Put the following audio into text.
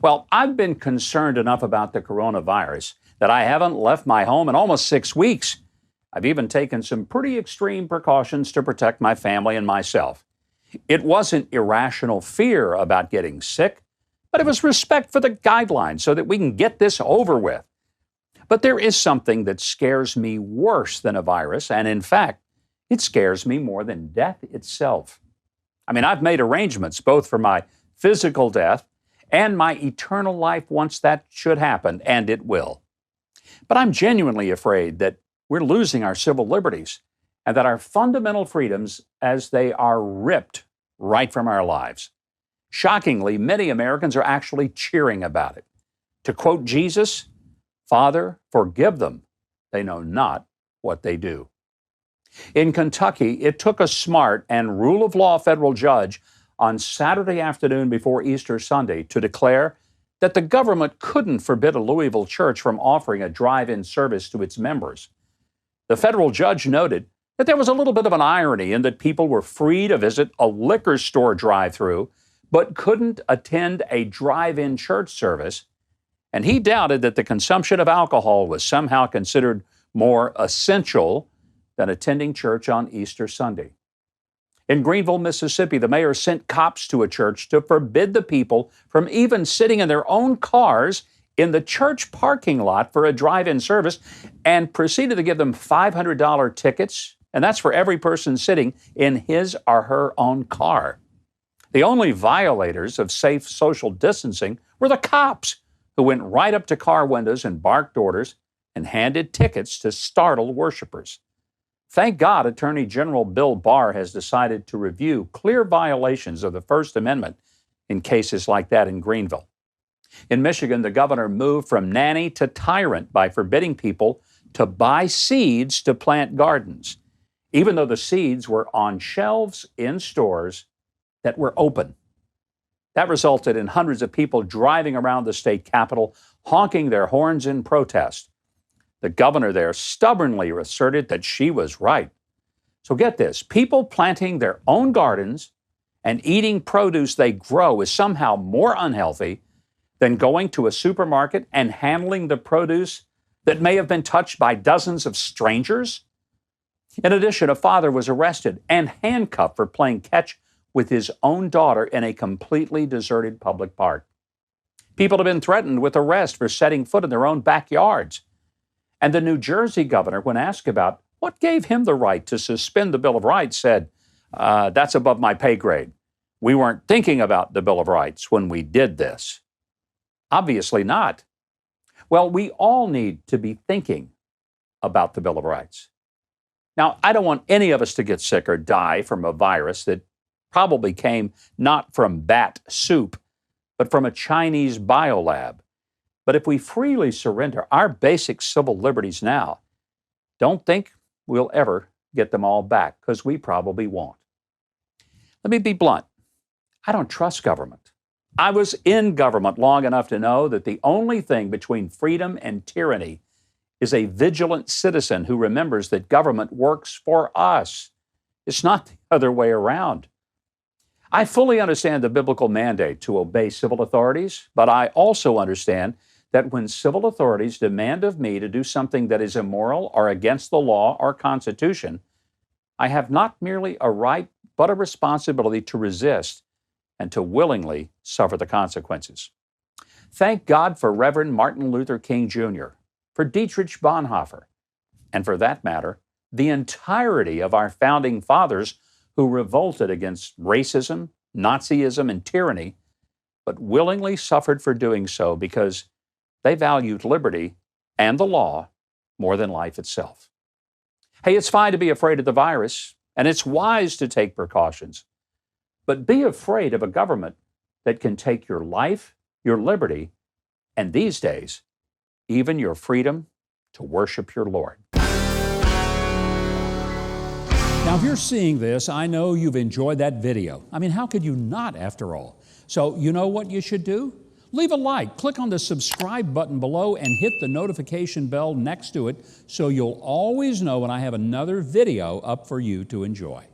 Well, I've been concerned enough about the coronavirus that I haven't left my home in almost 6 weeks. I've even taken some pretty extreme precautions to protect my family and myself. It wasn't irrational fear about getting sick, but it was respect for the guidelines so that we can get this over with. But there is something that scares me worse than a virus, and in fact, it scares me more than death itself. I've made arrangements both for my physical death and my eternal life once that should happen, and it will. But I'm genuinely afraid that we're losing our civil liberties and that our fundamental freedoms as they are ripped right from our lives. Shockingly, many Americans are actually cheering about it. To quote Jesus, "Father, forgive them. They know not what they do." In Kentucky, it took a smart and rule of law federal judge on Saturday afternoon before Easter Sunday to declare that the government couldn't forbid a Louisville church from offering a drive-in service to its members. The federal judge noted that there was a little bit of an irony in that people were free to visit a liquor store drive-through, but couldn't attend a drive-in church service, and he doubted that the consumption of alcohol was somehow considered more essential than attending church on Easter Sunday. In Greenville, Mississippi, the mayor sent cops to a church to forbid the people from even sitting in their own cars in the church parking lot for a drive-in service and proceeded to give them $500 tickets, and that's for every person sitting in his or her own car. The only violators of safe social distancing were the cops, who went right up to car windows and barked orders and handed tickets to startled worshipers. Thank God Attorney General Bill Barr has decided to review clear violations of the First Amendment in cases like that in Greenville. In Michigan, the governor moved from nanny to tyrant by forbidding people to buy seeds to plant gardens, even though the seeds were on shelves in stores that were open. That resulted in hundreds of people driving around the state capitol, honking their horns in protest. The governor there stubbornly asserted that she was right. So get this, people planting their own gardens and eating produce they grow is somehow more unhealthy than going to a supermarket and handling the produce that may have been touched by dozens of strangers? In addition, a father was arrested and handcuffed for playing catch with his own daughter in a completely deserted public park. People have been threatened with arrest for setting foot in their own backyards. And the New Jersey governor, when asked about what gave him the right to suspend the Bill of Rights, said, "That's above my pay grade. We weren't thinking about the Bill of Rights when we did this." Obviously not. Well, we all need to be thinking about the Bill of Rights. Now, I don't want any of us to get sick or die from a virus that probably came not from bat soup, but from a Chinese biolab. But if we freely surrender our basic civil liberties now, don't think we'll ever get them all back, because we probably won't. Let me be blunt. I don't trust government. I was in government long enough to know that the only thing between freedom and tyranny is a vigilant citizen who remembers that government works for us. It's not the other way around. I fully understand the biblical mandate to obey civil authorities, but I also understand that when civil authorities demand of me to do something that is immoral or against the law or Constitution, I have not merely a right, but a responsibility to resist and to willingly suffer the consequences. Thank God for Reverend Martin Luther King Jr., for Dietrich Bonhoeffer, and for that matter, the entirety of our founding fathers who revolted against racism, Nazism, and tyranny, but willingly suffered for doing so because they valued liberty and the law more than life itself. Hey, it's fine to be afraid of the virus, and it's wise to take precautions, but be afraid of a government that can take your life, your liberty, and these days, even your freedom to worship your Lord. Now, if you're seeing this, I know you've enjoyed that video. How could you not, after all? So, you know what you should do? Leave a like, click on the subscribe button below, and hit the notification bell next to it so you'll always know when I have another video up for you to enjoy.